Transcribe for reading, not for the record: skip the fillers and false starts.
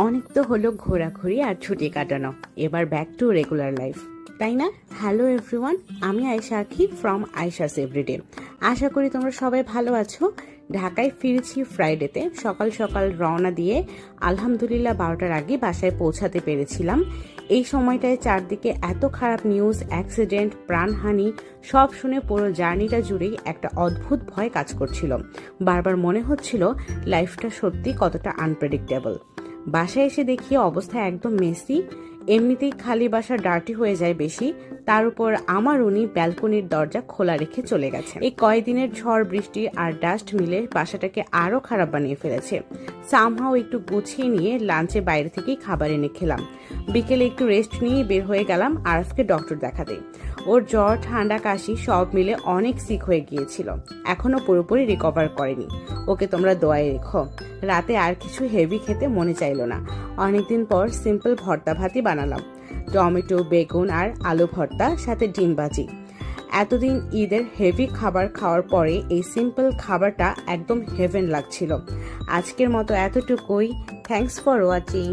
অনেক তো হলো ঘোরাঘুরি আর ছুটি কাটানো, এবার ব্যাক টু রেগুলার লাইফ, তাই না? হ্যালো এভরিওয়ান, আমি আয়েশা আখি ফ্রম আয়েশাস এভরিডে। আশা করি তোমরা সবাই ভালো আছো। ঢাকায় ফিরেছি ফ্রাইডেতে, সকাল সকাল রওনা দিয়ে আলহামদুলিল্লাহ 12টার আগে বাসায় পৌঁছাতে পেরেছিলাম। এই সময়টায় চারদিকে এত খারাপ নিউজ, অ্যাক্সিডেন্ট, প্রাণহানি সব শুনে পুরো জার্নিটা জুড়েই একটা অদ্ভুত ভয় কাজ করছিল। বারবার মনে হচ্ছিল লাইফটা সত্যি কতটা আনপ্রেডিক্টেবল। বাসায় এসে দেখি অবস্থা একদম মেসি। এমনিতেই খালি বাসা ডার্টি হয়ে যায় বেশি, তার উপর আমার উনি ব্যালকনির দরজা খোলা রেখে চলে গেছে। এই কয়দিনের ঝড় বৃষ্টি আর ডাস্ট মিলে বাসাটাকে আরো খারাপ বানিয়ে ফেলেছে। সামহাও একটু গুছিয়ে নিয়ে লাঞ্চে বাইরে থেকেই খাবার এনে খেলাম। বিকেলে একটু রেস্ট নিয়ে বের হয়ে গেলাম আরফকে ডক্টর দেখাতে। ওর জ্বর, ঠান্ডা, কাশি সব মিলে অনেক সিক হয়ে গিয়েছিল, এখনো পুরোপুরি রিকভার করেনি। ওকে তোমরা দোয়ায় রেখো। রাতে আর কিছু হেভি খেতে মনে চাইলো না। অনেকদিন পর সিম্পল ভর্তা ভাতই বানালাম, টমেটো, বেগুন আর আলু ভর্তা, সাথে ডিম ভাজি। এতদিন ঈদের হেভি খাবার খাওয়ার পরে এই সিম্পল খাবারটা একদম হেভেন লাগছিল। আজকের মতো এতটুকুই। Thanks for watching.